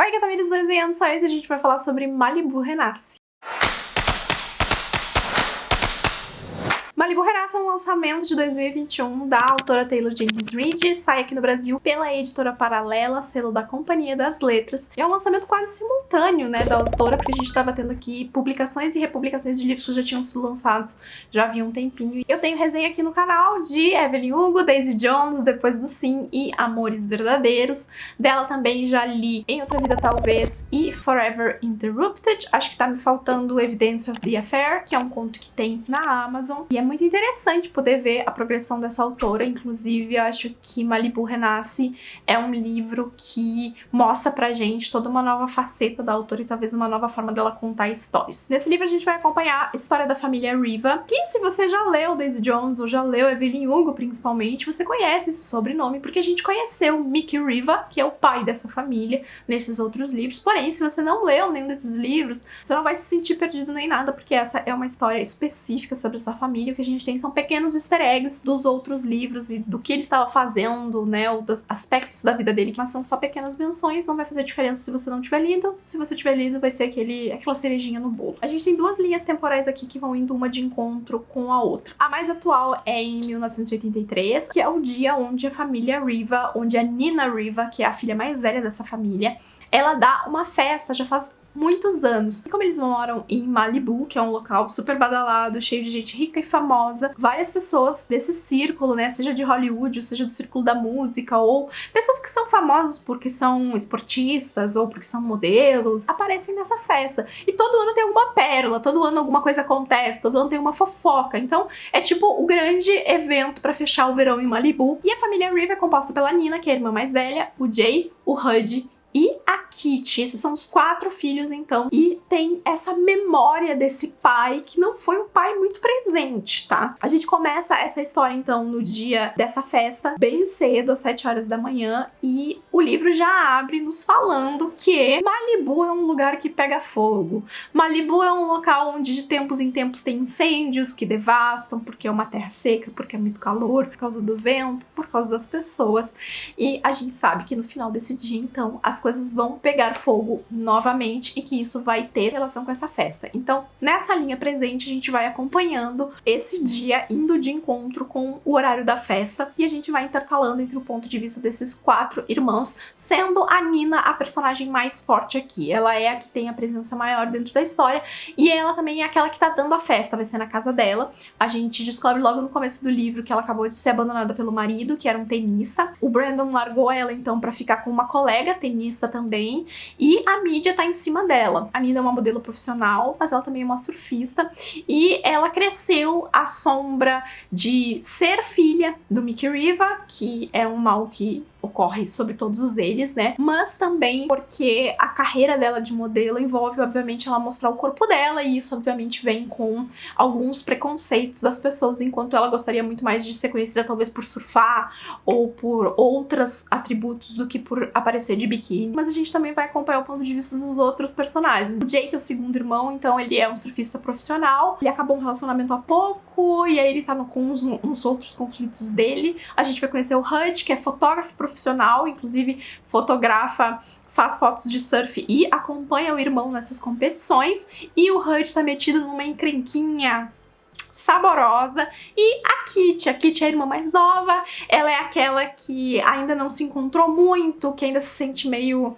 Oi, Gatamiris, desenhando só isso, a gente vai falar sobre Malibu Renasce. Malibu Renasce é um lançamento de 2021 da autora Taylor Jenkins Reid, sai aqui no Brasil pela editora Paralela, selo da Companhia das Letras. É um lançamento quase simultâneo, né, da autora, porque a gente estava tendo aqui publicações e republicações de livros que já tinham sido lançados já havia um tempinho. Eu tenho resenha aqui no canal de Evelyn Hugo, Daisy Jones, Depois do Sim e Amores Verdadeiros. Dela também já li Em Outra Vida Talvez e Forever Interrupted. Acho que tá me faltando Evidence of the Affair, que é um conto que tem na Amazon. E é muito interessante poder ver a progressão dessa autora. Inclusive, eu acho que Malibu Renasce é um livro que mostra pra gente toda uma nova faceta da autora e talvez uma nova forma dela contar histórias. Nesse livro a gente vai acompanhar a história da família Riva, que se você já leu Daisy Jones ou já leu Evelyn Hugo principalmente, você conhece esse sobrenome, porque a gente conheceu Mickey Riva, que é o pai dessa família, nesses outros livros. Porém, se você não leu nenhum desses livros, você não vai se sentir perdido nem nada, porque essa é uma história específica sobre essa família. O que a gente tem são pequenos easter eggs dos outros livros e do que ele estava fazendo, né, ou dos aspectos da vida dele, mas são só pequenas menções, não vai fazer diferença se você não tiver lido. Se você tiver lido, vai ser aquela cerejinha no bolo. A gente tem duas linhas temporais aqui que vão indo uma de encontro com a outra. A mais atual é em 1983, que é o dia onde a família Riva, onde a Nina Riva, que é a filha mais velha dessa família, ela dá uma festa, já faz muitos anos. E como eles moram em Malibu, que é um local super badalado, cheio de gente rica e famosa, várias pessoas desse círculo, né, seja de Hollywood, ou seja do círculo da música, ou pessoas que são famosas porque são esportistas ou porque são modelos, aparecem nessa festa. E todo ano tem alguma pérola, todo ano alguma coisa acontece, todo ano tem uma fofoca. Então é tipo o grande evento pra fechar o verão em Malibu. E a família Riva é composta pela Nina, que é a irmã mais velha, o Jay, o Hud e a Kitty. Esses são os 4 filhos, então. E tem essa memória desse pai, que não foi um pai muito presente, tá? A gente começa essa história, então, no dia dessa festa, bem cedo, às 7 horas da manhã, e o livro já abre nos falando que Malibu é um lugar que pega fogo. Malibu é um local onde de tempos em tempos tem incêndios que devastam, porque é uma terra seca, porque é muito calor, por causa do vento, por causa das pessoas. E a gente sabe que no final desse dia, então, as coisas vão pegar fogo novamente e que isso vai ter relação com essa festa. Então, nessa linha presente, a gente vai acompanhando esse dia indo de encontro com o horário da festa e a gente vai intercalando entre o ponto de vista desses 4 irmãos, sendo a Nina a personagem mais forte aqui. Ela é a que tem a presença maior dentro da história e ela também é aquela que tá dando a festa, vai ser na casa dela. A gente descobre logo no começo do livro que ela acabou de ser abandonada pelo marido, que era um tenista. O Brandon largou ela então pra ficar com uma colega tenista também, e a mídia tá em cima dela. A Nina é uma modelo profissional, mas ela também é uma surfista, e ela cresceu à sombra de ser filha do Mickey Riva, que é um mal que ocorre sobre todos eles, né? Mas também porque a carreira dela de modelo envolve, obviamente, ela mostrar o corpo dela, e isso, obviamente, vem com alguns preconceitos das pessoas, enquanto ela gostaria muito mais de ser conhecida, talvez, por surfar ou por outros atributos do que por aparecer de biquíni. Mas a gente também vai acompanhar o ponto de vista dos outros personagens. O Jake é o segundo irmão, então ele é um surfista profissional, ele acabou um relacionamento há pouco, e aí ele tá com uns outros conflitos dele. A gente vai conhecer o Hud, que é fotógrafo profissional, inclusive fotografa, faz fotos de surf e acompanha o irmão nessas competições, e o Hud tá metido numa encrenquinha saborosa. E a Kitty é a irmã mais nova, ela é aquela que ainda não se encontrou muito, que ainda se sente meio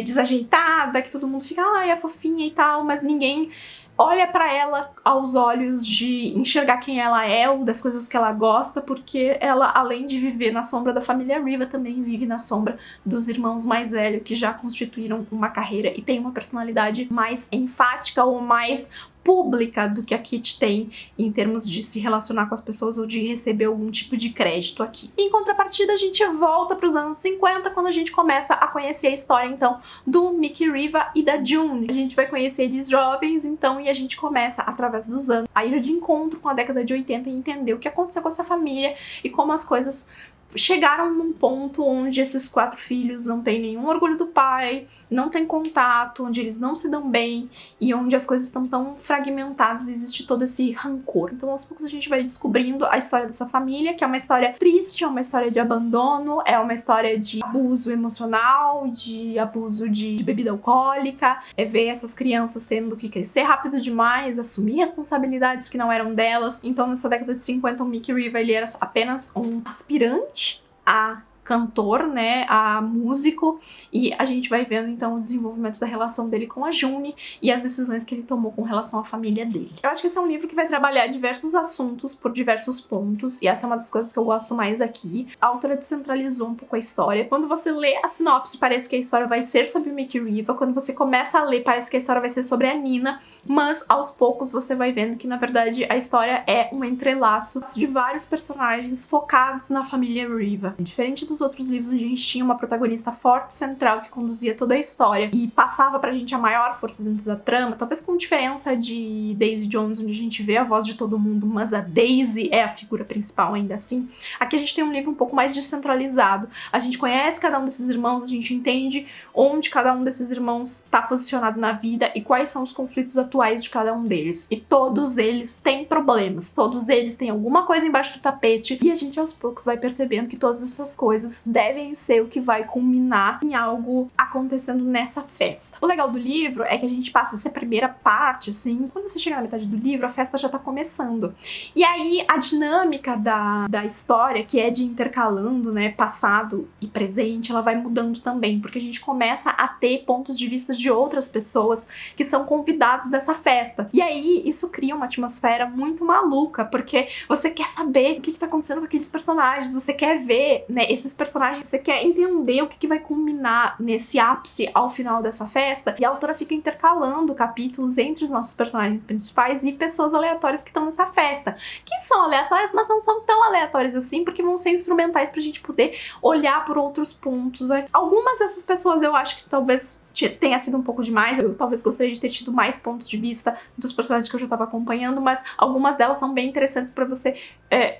desajeitada, que todo mundo fica, ai, é fofinha e tal, mas ninguém olha pra ela aos olhos de enxergar quem ela é ou das coisas que ela gosta, porque ela, além de viver na sombra da família Riva, também vive na sombra dos irmãos mais velhos, que já constituíram uma carreira e tem uma personalidade mais enfática ou mais pública do que a Kitty tem em termos de se relacionar com as pessoas ou de receber algum tipo de crédito aqui. Em contrapartida, a gente volta para os anos 50, quando a gente começa a conhecer a história, então, do Mickey Riva e da June. A gente vai conhecer eles jovens, então, e a gente começa, através dos anos, a ir de encontro com a década de 80 e entender o que aconteceu com essa família e como as coisas chegaram num ponto onde esses 4 filhos não têm nenhum orgulho do pai, não tem contato, onde eles não se dão bem e onde as coisas estão tão fragmentadas, existe todo esse rancor. Então aos poucos a gente vai descobrindo a história dessa família, que é uma história triste, é uma história de abandono, é uma história de abuso emocional, de abuso de bebida alcoólica, é ver essas crianças tendo que crescer rápido demais, assumir responsabilidades que não eram delas. Então nessa década de 50 o Mickey Riva ele era apenas um aspirante a cantor, né, a músico, e a gente vai vendo então o desenvolvimento da relação dele com a June e as decisões que ele tomou com relação à família dele. Eu acho que esse é um livro que vai trabalhar diversos assuntos por diversos pontos, e essa é uma das coisas que eu gosto mais aqui. A autora descentralizou um pouco a história. Quando você lê a sinopse, parece que a história vai ser sobre o Mickey Riva. Quando você começa a ler, parece que a história vai ser sobre a Nina, mas aos poucos você vai vendo que na verdade a história é um entrelaço de vários personagens focados na família Riva. Diferente dos outros livros onde a gente tinha uma protagonista forte, central, que conduzia toda a história e passava pra gente a maior força dentro da trama, talvez com diferença de Daisy Jones, onde a gente vê a voz de todo mundo, mas a Daisy é a figura principal ainda assim. Aqui a gente tem um livro um pouco mais descentralizado. A gente conhece cada um desses irmãos, a gente entende onde cada um desses irmãos está posicionado na vida e quais são os conflitos atuais de cada um deles. E todos eles têm problemas, todos eles têm alguma coisa embaixo do tapete e a gente aos poucos vai percebendo que todas essas coisas devem ser o que vai culminar em algo acontecendo nessa festa. O legal do livro é que a gente passa essa primeira parte, assim, quando você chega na metade do livro, a festa já tá começando. E aí a dinâmica da história, que é de intercalando, né, passado e presente, ela vai mudando também, porque a gente começa a ter pontos de vista de outras pessoas que são convidados dessa festa. E aí isso cria uma atmosfera muito maluca, porque você quer saber o que tá acontecendo com aqueles personagens, você quer ver, né, esses personagens, você quer entender o que vai culminar nesse ápice ao final dessa festa, e a autora fica intercalando capítulos entre os nossos personagens principais e pessoas aleatórias que estão nessa festa, que são aleatórias, mas não são tão aleatórias assim, porque vão ser instrumentais pra gente poder olhar por outros pontos. Algumas dessas pessoas eu acho que talvez tenha sido um pouco demais, eu talvez gostaria de ter tido mais pontos de vista dos personagens que eu já estava acompanhando, mas algumas delas são bem interessantes para você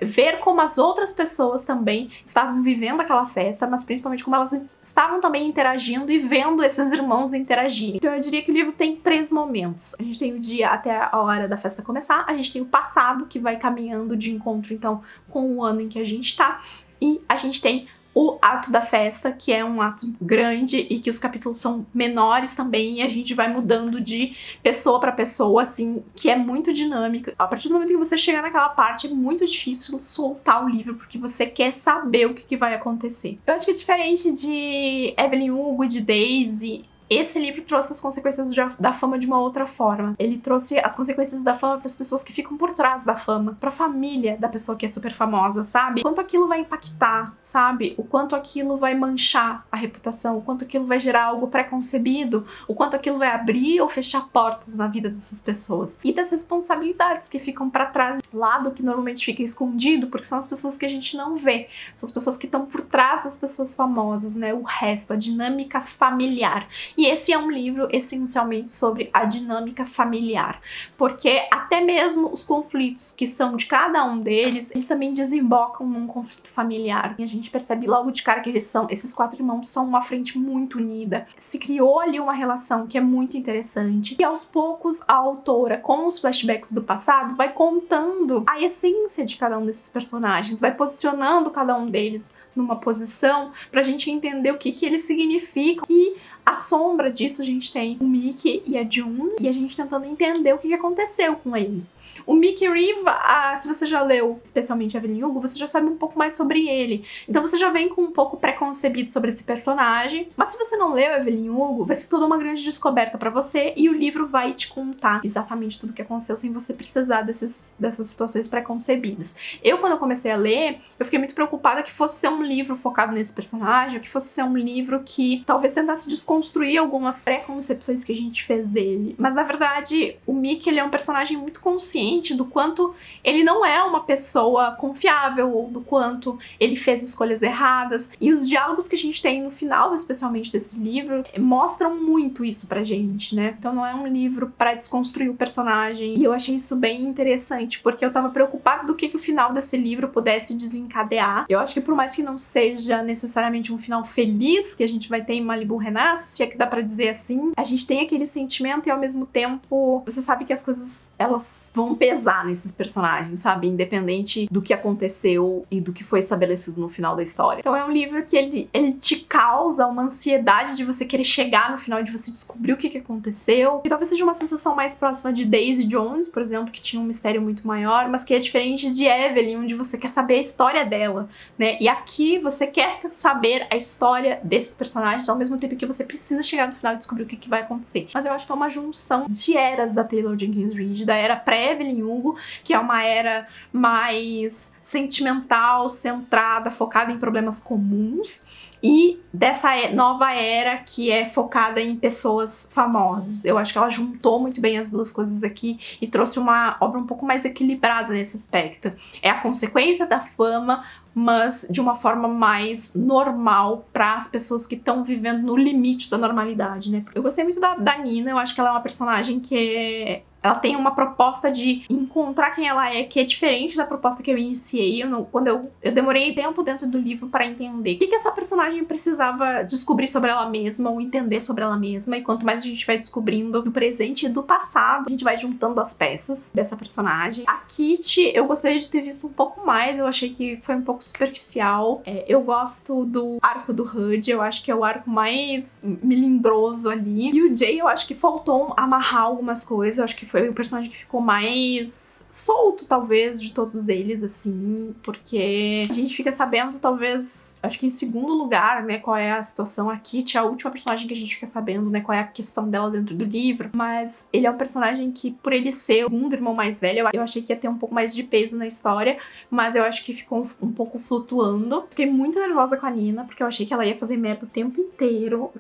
ver como as outras pessoas também estavam vivendo aquela festa, mas principalmente como elas estavam também interagindo e vendo esses irmãos interagirem. Então eu diria que o livro tem 3 momentos. A gente tem o dia até a hora da festa começar, a gente tem o passado, que vai caminhando de encontro então com o ano em que a gente tá, e a gente tem o ato da festa, que é um ato grande e que os capítulos são menores também, e a gente vai mudando de pessoa pra pessoa, assim, que é muito dinâmica. A partir do momento que você chegar naquela parte, é muito difícil soltar o livro, porque você quer saber o que vai acontecer. Eu acho que diferente de Evelyn Hugo e de Daisy, esse livro trouxe as consequências da fama de uma outra forma. Ele trouxe as consequências da fama para as pessoas que ficam por trás da fama, para a família da pessoa que é super famosa, sabe? O quanto aquilo vai impactar, sabe? O quanto aquilo vai manchar a reputação, o quanto aquilo vai gerar algo pré-concebido, o quanto aquilo vai abrir ou fechar portas na vida dessas pessoas. E das responsabilidades que ficam para trás, do lado que normalmente fica escondido, porque são as pessoas que a gente não vê, são as pessoas que estão por trás das pessoas famosas, né? O resto, a dinâmica familiar. E esse é um livro essencialmente sobre a dinâmica familiar, porque até mesmo os conflitos que são de cada um deles, eles também desembocam num conflito familiar. E a gente percebe logo de cara que esses 4 irmãos são uma frente muito unida. Se criou ali uma relação que é muito interessante, e aos poucos a autora, com os flashbacks do passado, vai contando a essência de cada um desses personagens, vai posicionando cada um deles numa posição pra gente entender o que eles significam. E à sombra disso a gente tem o Mickey e a June, e a gente tentando entender o que aconteceu com eles. O Mickey Riva, se você já leu especialmente Evelyn Hugo, você já sabe um pouco mais sobre ele. Então você já vem com um pouco preconcebido sobre esse personagem. Mas se você não leu Evelyn Hugo, vai ser toda uma grande descoberta pra você, e o livro vai te contar exatamente tudo o que aconteceu sem você precisar dessas situações preconcebidas. Quando eu comecei a ler, eu fiquei muito preocupada que fosse ser um livro focado nesse personagem, que fosse ser um livro que talvez tentasse desconstruir desconstruir algumas preconcepções que a gente fez dele. Mas na verdade, o Mickey, ele é um personagem muito consciente do quanto ele não é uma pessoa confiável, ou do quanto ele fez escolhas erradas. E os diálogos que a gente tem no final, especialmente desse livro, mostram muito isso pra gente, né? Então não é um livro pra desconstruir o personagem. E eu achei isso bem interessante, porque eu tava preocupada do que o final desse livro pudesse desencadear. Eu acho que por mais que não seja necessariamente um final feliz que a gente vai ter em Malibu Renasce, se é que dá pra dizer assim, a gente tem aquele sentimento e ao mesmo tempo você sabe que as coisas, elas vão pesar nesses personagens, sabe? Independente do que aconteceu e do que foi estabelecido no final da história. Então é um livro que ele te causa uma ansiedade de você querer chegar no final, de você descobrir o que aconteceu. E talvez seja uma sensação mais próxima de Daisy Jones, por exemplo, que tinha um mistério muito maior, mas que é diferente de Evelyn, onde você quer saber a história dela, né? E aqui você quer saber a história desses personagens ao mesmo tempo que você precisa chegar no final e descobrir o que vai acontecer. Mas eu acho que é uma junção de eras da Taylor Jenkins Reid, da era pré-Evelyn Hugo, que é uma era mais sentimental, centrada, focada em problemas comuns, e dessa nova era que é focada em pessoas famosas. Eu acho que ela juntou muito bem as duas coisas aqui e trouxe uma obra um pouco mais equilibrada nesse aspecto. É a consequência da fama, mas de uma forma mais normal para as pessoas que estão vivendo no limite da normalidade, né? Eu gostei muito da Nina, eu acho que ela é uma personagem que ela tem uma proposta de encontrar quem ela é, que é diferente da proposta que eu iniciei. Quando eu demorei tempo dentro do livro para entender o que essa personagem precisava descobrir sobre ela mesma, ou entender sobre ela mesma. E quanto mais a gente vai descobrindo do presente e do passado, a gente vai juntando as peças dessa personagem. A Kitty, eu gostaria de ter visto um pouco mais. Eu achei que foi um pouco superficial. Eu gosto do arco do Hud, eu acho que é o arco mais melindroso ali. E o Jay, eu acho que faltou amarrar algumas coisas. Eu acho que foi o personagem que ficou mais solto, talvez, de todos eles, assim, porque a gente fica sabendo, talvez, acho que em segundo lugar, né, qual é a situação. A Kitty é a última personagem que a gente fica sabendo, né, qual é a questão dela dentro do livro, mas ele é um personagem que, por ele ser o segundo irmão mais velho, eu achei que ia ter um pouco mais de peso na história, mas eu acho que ficou um pouco flutuando. Fiquei muito nervosa com a Nina, porque eu achei que ela ia fazer merda o tempo inteiro,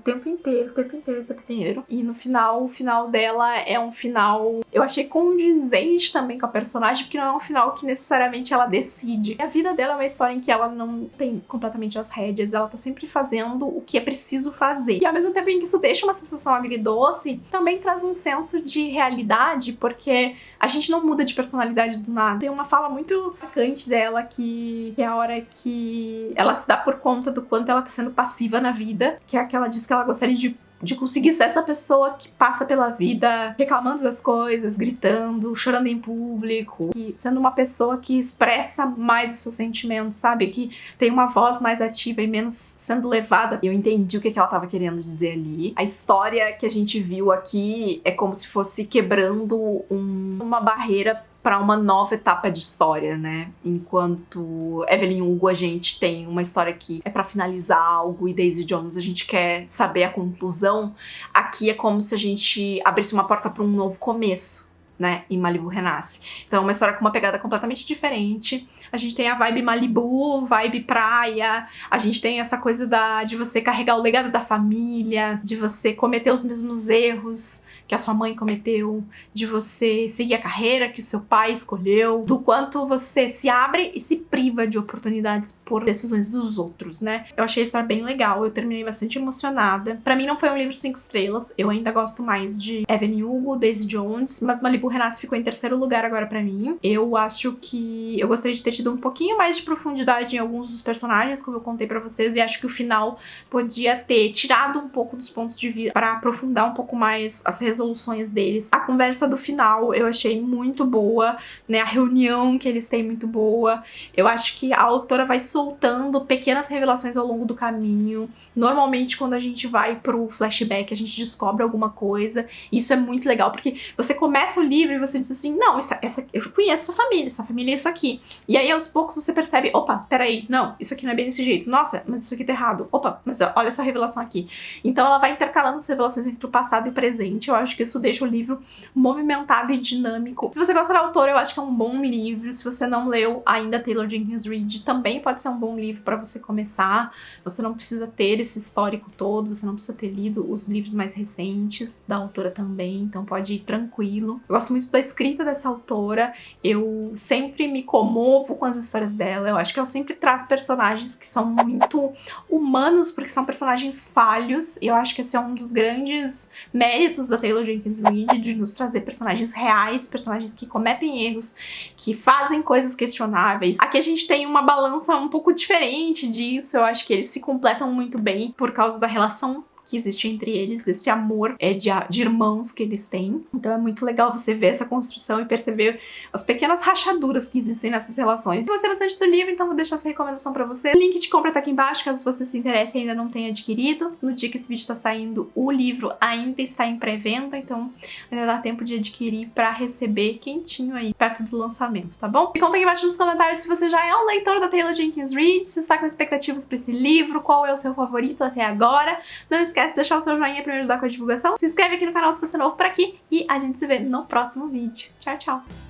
e no final, o final dela é um final, eu achei condizente também com a personagem, porque não é um final que necessariamente ela decide. A vida dela é uma história em que ela não tem completamente as rédeas, ela tá sempre fazendo o que é preciso fazer. E ao mesmo tempo em que isso deixa uma sensação agridoce, também traz um senso de realidade, porque a gente não muda de personalidade do nada. Tem uma fala muito marcante dela que é a hora que ela se dá por conta do quanto ela tá sendo passiva na vida, que é que ela diz que ela gostaria de conseguir ser essa pessoa que passa pela vida reclamando das coisas, gritando, chorando em público, e sendo uma pessoa que expressa mais os seus sentimentos, sabe? Que tem uma voz mais ativa e menos sendo levada. Eu entendi o que ela tava querendo dizer ali. A história que a gente viu aqui é como se fosse quebrando uma barreira para uma nova etapa de história, né? Enquanto Evelyn Hugo, a gente tem uma história que é para finalizar algo, e Daisy Jones a gente quer saber a conclusão. Aqui é como se a gente abrisse uma porta para um novo começo, né, em Malibu Renasce. Então é uma história com uma pegada completamente diferente. A gente tem a vibe Malibu, vibe praia, a gente tem essa coisa de você carregar o legado da família, de você cometer os mesmos erros que a sua mãe cometeu, de você seguir a carreira que o seu pai escolheu, do quanto você se abre e se priva de oportunidades por decisões dos outros, né? Eu achei a história bem legal, eu terminei bastante emocionada. Pra mim não foi um livro 5 estrelas, eu ainda gosto mais de Evelyn Hugo, Daisy Jones, mas Malibu Renasce ficou em terceiro lugar agora pra mim. Eu acho que eu gostaria de ter tido um pouquinho mais de profundidade em alguns dos personagens, como eu contei pra vocês, e acho que o final podia ter tirado um pouco dos pontos de vista pra aprofundar um pouco mais as resoluções deles. A conversa do final eu achei muito boa, né? A reunião que eles têm muito boa. Eu acho que a autora vai soltando pequenas revelações ao longo do caminho. Normalmente, quando a gente vai pro flashback, a gente descobre alguma coisa. Isso é muito legal, porque você começa o livro livro e você diz assim, não, eu conheço essa família é isso aqui. E aí, aos poucos, você percebe, opa, peraí, não, isso aqui não é bem desse jeito. Nossa, mas isso aqui tá errado. Opa, mas olha essa revelação aqui. Então, ela vai intercalando as revelações entre o passado e o presente. Eu acho que isso deixa o livro movimentado e dinâmico. Se você gosta da autora, eu acho que é um bom livro. Se você não leu ainda Taylor Jenkins Reid, também pode ser um bom livro pra você começar. Você não precisa ter esse histórico todo, você não precisa ter lido os livros mais recentes da autora também, então pode ir tranquilo. Eu gosto muito da escrita dessa autora, eu sempre me comovo com as histórias dela, eu acho que ela sempre traz personagens que são muito humanos, porque são personagens falhos, e eu acho que esse é um dos grandes méritos da Taylor Jenkins Reid, de nos trazer personagens reais, personagens que cometem erros, que fazem coisas questionáveis. Aqui a gente tem uma balança um pouco diferente disso, eu acho que eles se completam muito bem por causa da relação que existe entre eles, desse amor de irmãos que eles têm. Então é muito legal você ver essa construção e perceber as pequenas rachaduras que existem nessas relações. Eu gostei bastante do livro, então vou deixar essa recomendação pra você. O link de compra tá aqui embaixo, caso você se interesse e ainda não tenha adquirido. No dia que esse vídeo tá saindo, o livro ainda está em pré-venda, então ainda dá tempo de adquirir pra receber quentinho aí, perto do lançamento, tá bom? Me conta aqui embaixo nos comentários se você já é um leitor da Taylor Jenkins Reid, se está com expectativas pra esse livro, qual é o seu favorito até agora. Não esquece de deixar o seu joinha pra me ajudar com a divulgação. Se inscreve aqui no canal se você é novo por aqui e a gente se vê no próximo vídeo. Tchau, tchau!